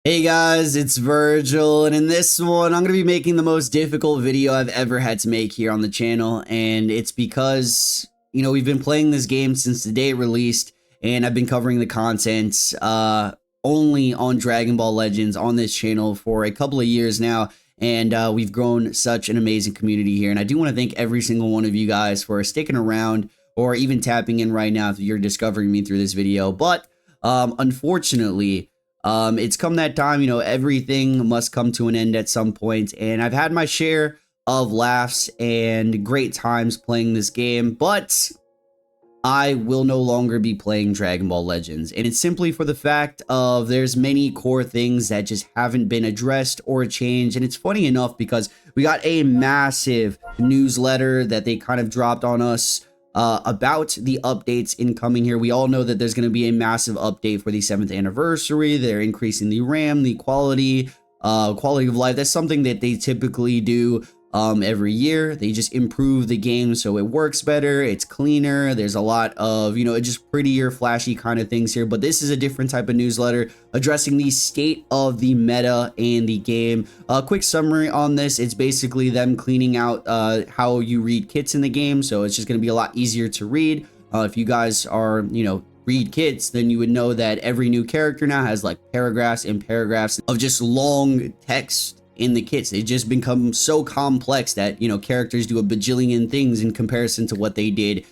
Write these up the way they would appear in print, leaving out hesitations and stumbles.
Hey guys, it's Virgil, and in this one, I'm going to be making the most difficult video I've ever had to make here on the channel, and it's because, we've been playing this game since the day it released, and I've been covering the content only on Dragon Ball Legends on this channel for a couple of years now, and we've grown such an amazing community here, and I do want to thank every single one of you guys for sticking around, or even tapping in right now if you're discovering me through this video, but unfortunately, it's come that time, everything must come to an end at some point, and I've had my share of laughs and great times playing this game, but I will no longer be playing Dragon Ball Legends, and it's simply for the fact of there's many core things that just haven't been addressed or changed, and it's funny enough because we got a massive newsletter that they kind of dropped on us about the updates incoming here. We all know that there's going to be a massive update for the 7th anniversary. They're increasing the RAM, the quality of life. That's something that they typically do every year. They just improve the game so it works better, it's cleaner, there's a lot of, just prettier, flashy kind of things here. But this is a different type of newsletter addressing the state of the meta and the game. A quick summary on this: it's basically them cleaning out how you read kits in the game, so it's just going to be a lot easier to read. If you guys are, read kits, then you would know that every new character now has like paragraphs and paragraphs of just long text in the kits. They just become so complex that, characters do a bajillion things in comparison to what they did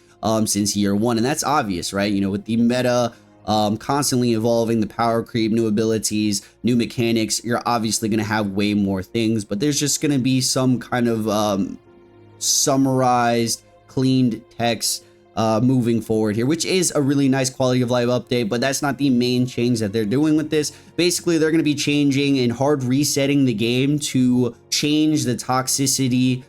since year one. And that's obvious, right? With the meta constantly evolving, the power creep, new abilities, new mechanics, you're obviously going to have way more things, but there's just going to be some kind of summarized, cleaned text moving forward here, which is a really nice quality of life update. But that's not the main change that they're doing with this. Basically, they're going to be changing and hard resetting the game to change the toxicity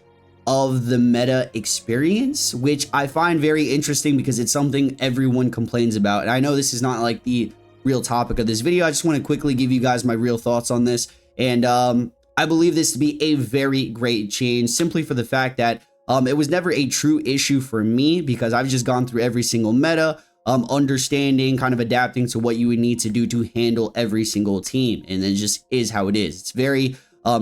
of the meta experience, which I find very interesting because it's something everyone complains about. And I know this is not like the real topic of this video. I just want to quickly give you guys my real thoughts on this. And I believe this to be a very great change, simply for the fact that it was never a true issue for me because I've just gone through every single meta, understanding, kind of adapting to what you would need to do to handle every single team. And it just is how it is. It's very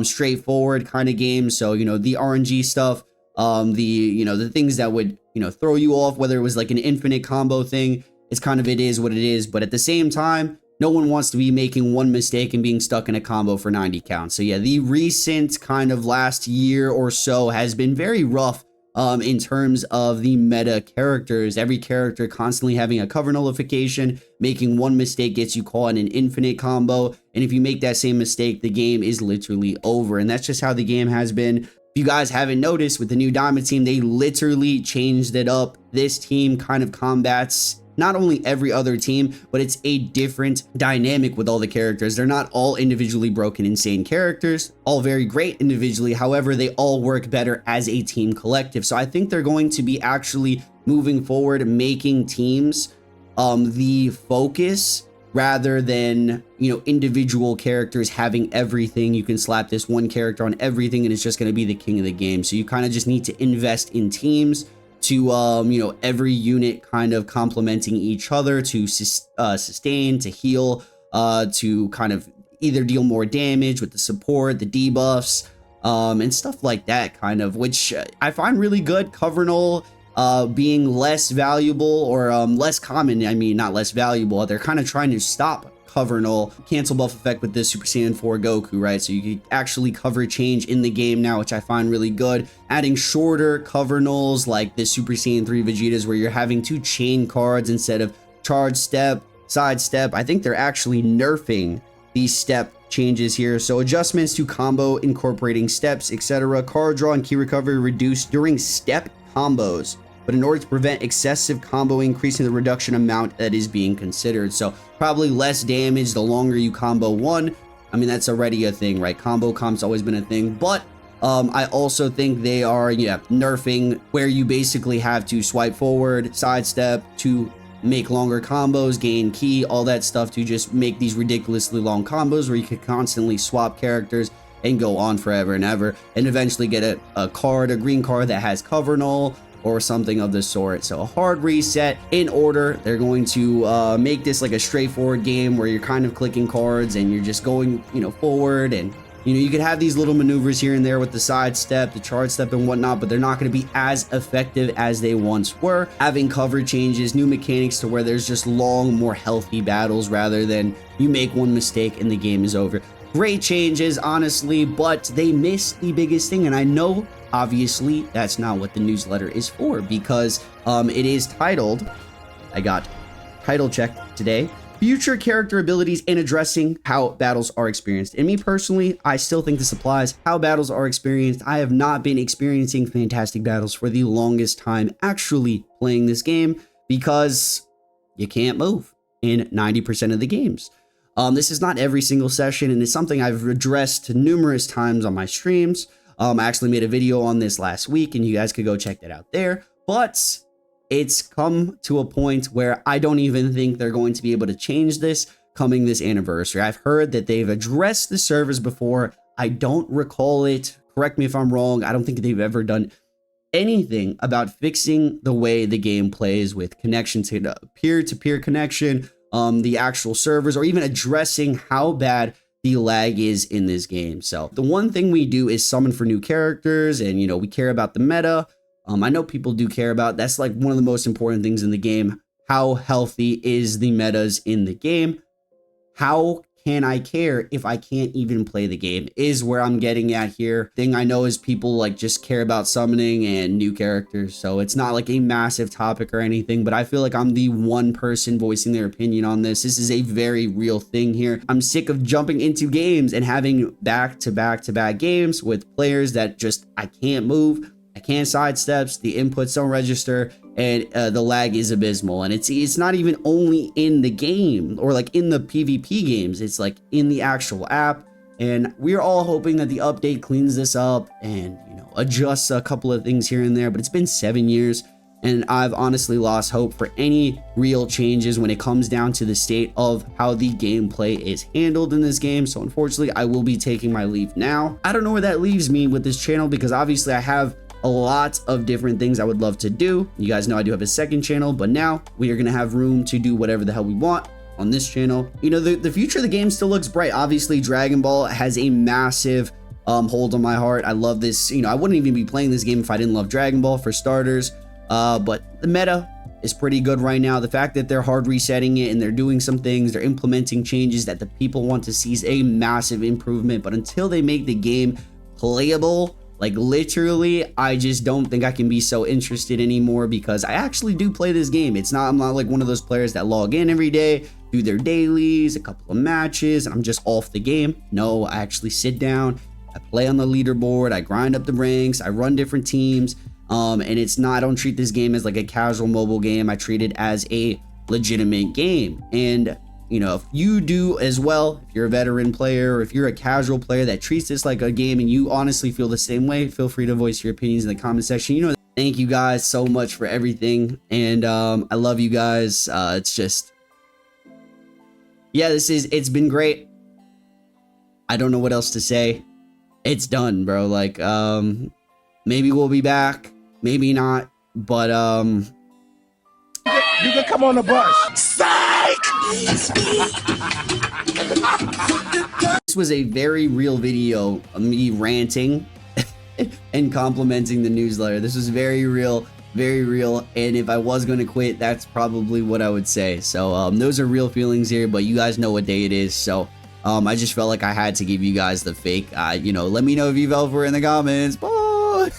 straightforward kind of game. So, the RNG stuff, the things that would, throw you off, whether it was like an infinite combo thing, it's kind of, it is what it is. But at the same time, no one wants to be making one mistake and being stuck in a combo for 90 counts. So yeah, the recent kind of last year or so has been very rough in terms of the meta characters. Every character constantly having a cover nullification, making one mistake gets you caught in an infinite combo. And if you make that same mistake, the game is literally over. And that's just how the game has been. If you guys haven't noticed, with the new Diamond team, they literally changed it up. This team kind of combats not only every other team, but it's a different dynamic with all the characters. They're not all individually broken, insane characters, all very great individually. However, they all work better as a team collective. So I think they're going to be actually moving forward, making teams the focus rather than, individual characters having everything. You can slap this one character on everything and it's just going to be the king of the game. So you kind of just need to invest in teams to, every unit kind of complementing each other to sustain, to heal, to kind of either deal more damage with the support, the debuffs, and stuff like that kind of, which I find really good. Cover null being less valuable or less common. I mean, not less valuable. They're kind of trying to stop cover null, cancel buff effect with this Super Saiyan 4 Goku, right? So you can actually cover change in the game now, which I find really good. Adding shorter cover nulls like the Super Saiyan 3 Vegetas, where you're having to chain cards instead of charge step, side step. I think they're actually nerfing these step changes here. So adjustments to combo incorporating steps, etc. Card draw and key recovery reduced during step combos, but in order to prevent excessive combo, increasing the reduction amount that is being considered. So probably less damage the longer you combo one. I mean, that's already a thing, right? Combo comp's always been a thing, but I also think they are, nerfing where you basically have to swipe forward, sidestep to make longer combos, gain key, all that stuff to just make these ridiculously long combos where you could constantly swap characters and go on forever and ever, and eventually get a green card that has cover null, or something of the sort. So a hard reset in order. They're going to make this like a straightforward game where you're kind of clicking cards and you're just going, you know, forward, and you could have these little maneuvers here and there with the side step, the charge step and whatnot, but they're not going to be as effective as they once were. Having cover changes, new mechanics to where there's just long, more healthy battles rather than you make one mistake and the game is over. Great changes, honestly, but they missed the biggest thing, and I know obviously that's not what the newsletter is for, because it is titled, I got title checked today, future character abilities and addressing how battles are experienced. And me personally, I still think this applies. How battles are experienced. I have not been experiencing fantastic battles for the longest time actually playing this game, because you can't move in 90% of the games. This is not every single session, and it's something I've addressed numerous times on my streams. I actually made a video on this last week, and you guys could go check that out there. But it's come to a point where I don't even think they're going to be able to change this coming this anniversary. I've heard that they've addressed the servers before. I don't recall it. Correct me if I'm wrong. I don't think they've ever done anything about fixing the way the game plays with connection to peer-to-peer connection, the actual servers, or even addressing how bad the lag is in this game. So the one thing we do is summon for new characters, and we care about the meta. I know people do care about, that's like one of the most important things in the game. How healthy is the metas in the game? How can I care if I can't even play the game, is where I'm getting at here. Thing I know is people like just care about summoning and new characters, so it's not like a massive topic or anything, but I feel like I'm the one person voicing their opinion on this. This is a very real thing here. I'm sick of jumping into games and having back-to-back games with players that just, I can't move, I can't sidesteps, the inputs don't register, and the lag is abysmal. And it's not even only in the game or like in the PvP games, it's like in the actual app. And we're all hoping that the update cleans this up and adjusts a couple of things here and there, but it's been 7 years and I've honestly lost hope for any real changes when it comes down to the state of how the gameplay is handled in this game. So unfortunately, I will be taking my leave now. I don't know where that leaves me with this channel, because obviously I have a lot of different things I would love to do. You guys know I do have a second channel, but now we are going to have room to do whatever the hell we want on this channel. The future of the game still looks bright. Obviously, Dragon Ball has a massive hold on my heart. I love this. I wouldn't even be playing this game if I didn't love Dragon Ball, for starters. But the meta is pretty good right now. The fact that they're hard resetting it and they're doing some things, they're implementing changes that the people want to see, is a massive improvement. But until they make the game playable, like literally, I just don't think I can be so interested anymore, because I actually do play this game. I'm not like one of those players that log in every day, do their dailies, a couple of matches, and I'm just off the game. No, I actually sit down, I play on the leaderboard, I grind up the ranks, I run different teams, and I don't treat this game as like a casual mobile game. I treat it as a legitimate game. And if you do as well, if you're a veteran player or if you're a casual player that treats this like a game and you honestly feel the same way, feel free to voice your opinions in the comment section. Thank you guys so much for everything, and I love you guys. It's just, yeah, it's been great. I don't know what else to say. It's done, bro. Like, maybe we'll be back, maybe not, but you can come on the bus. Psych! This was a very real video of me ranting and complimenting the newsletter. This was very real, and if I was going to quit, that's probably what I would say. So those are real feelings here, but you guys know what day it is, so I just felt like I had to give you guys the fake. Let me know if you fell for it in the comments. Bye.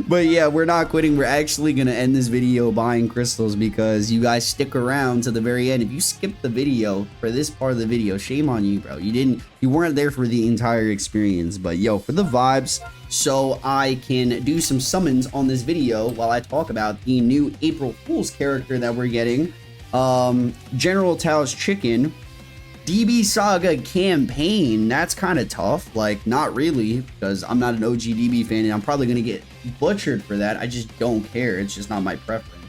But yeah, we're not quitting. We're actually gonna end this video buying crystals, because you guys stick around to the very end. If you skipped the video for this part of the video, shame on you, bro. You weren't there for the entire experience. But yo, for the vibes, so I can do some summons on this video while I talk about the new April Fool's character that we're getting, General Tao's Chicken. DB Saga campaign, that's kind of tough. Like, not really, because I'm not an OG DB fan and I'm probably going to get butchered for that. I just don't care. It's just not my preference.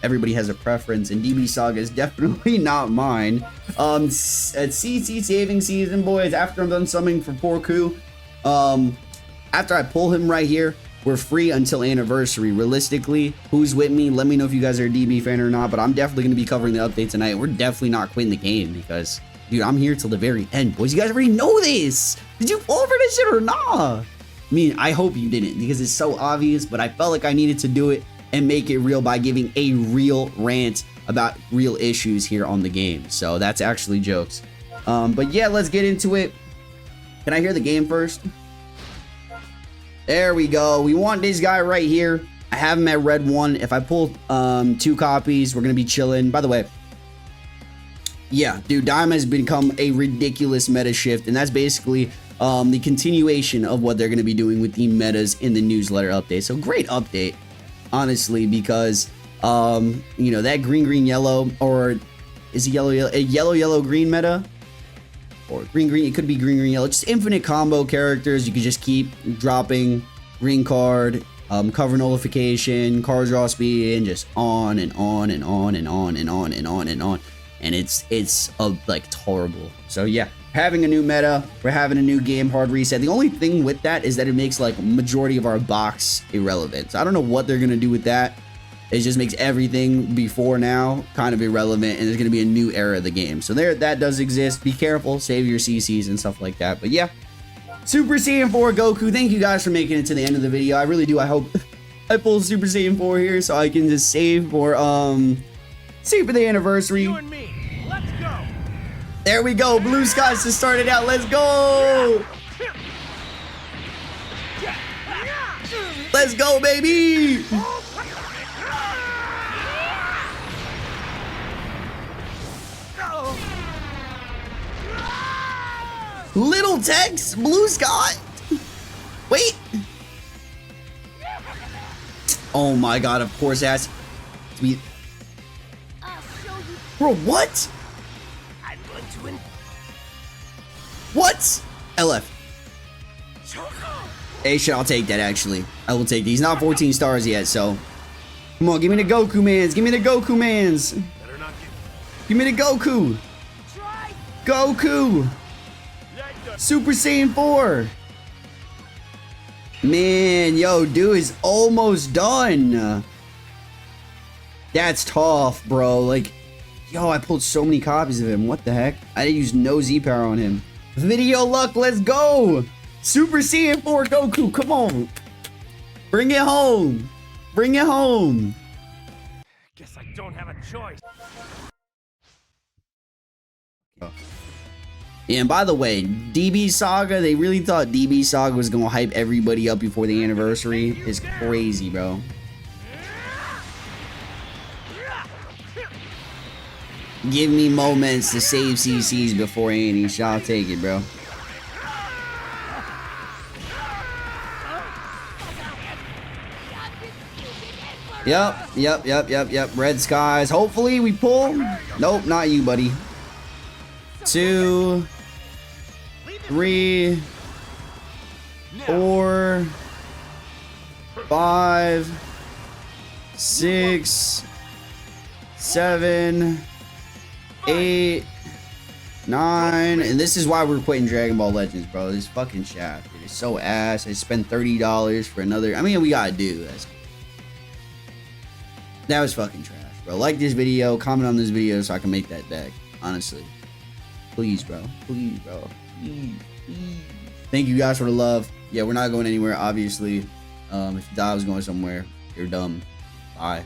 Everybody has a preference, and DB Saga is definitely not mine. At CT saving season, boys, after I'm done summoning for Porku, after I pull him right here, We're free until anniversary. Realistically, who's with me? Let me know if you guys are a DB fan or not, but I'm definitely going to be covering the update tonight. We're definitely not quitting the game because, dude, I'm here till the very end, boys. You guys already know this. Did you fall for this shit or not? I mean, I hope you didn't because it's so obvious, but I felt like I needed to do it and make it real by giving a real rant about real issues here on the game. So that's actually jokes. But yeah, let's get into it. Can I hear the game first? There we go. We want this guy right here. I have him at red 1. If I pull 2 copies, we're going to be chilling. By the way, yeah, dude, Diamond has become a ridiculous meta shift. And that's basically the continuation of what they're going to be doing with the metas in the newsletter update. So great update, honestly, because, you know, that green, green, yellow, or is it yellow, yellow, a yellow, yellow, green meta? Or green, green, it could be green, green, yellow. Just infinite combo characters. You could just keep dropping green card, cover nullification, card draw speed, and just on and on and on and on and on and on and on. And it's like horrible. So yeah, having a new meta, we're having a new game, hard reset. The only thing with that is that it makes like majority of our box irrelevant. So I don't know what they're gonna do with that. It just makes everything before now kind of irrelevant, and there's going to be a new era of the game. So there, that does exist. Be careful, save your CCs and stuff like that. But yeah, Super Saiyan 4 Goku, thank you guys for making it to the end of the video. I really do. I hope I pull Super Saiyan 4 here so I can just save for the anniversary. You and me. Let's go. There we go. Blue skies to start it out. Let's go. Let's go, baby. Little Tex, Blue Sky. Wait. Oh my god, of course that's sweet. Bro, what? I'm going to win. What? LF. Hey, shit, I'll take that actually. I will take these. Not 14 stars yet, so. Come on, give me the Goku mans. Give me the Goku mans. Better not Give me the Goku. Goku. Super Saiyan 4. Man, yo, dude is almost done. That's tough, bro. Like, yo, I pulled so many copies of him. What the heck? I didn't use no Z power on him. Video luck, let's go. Super Saiyan 4 Goku, come on. Bring it home. Bring it home. Guess I don't have a choice. And by the way, DB Saga, they really thought DB Saga was gonna hype everybody up before the anniversary. It's crazy, bro. Give me moments to save CCs before Annie. I'll take it, bro. Yep. Red skies. Hopefully we pull. Nope, not you, buddy. 2, 3, 4, 5, 6, 7, 8, 9, and this is why we're quitting Dragon Ball Legends, bro. This fucking shaft, dude, it's so ass. I spent $30 for another. I mean, we gotta do this. That was fucking trash, bro. Like this video, comment on this video so I can make that deck. Honestly, please, bro. Please, bro. Please. Thank you guys for the love. Yeah, we're not going anywhere, obviously. If you thought I was going somewhere, you're dumb. Bye.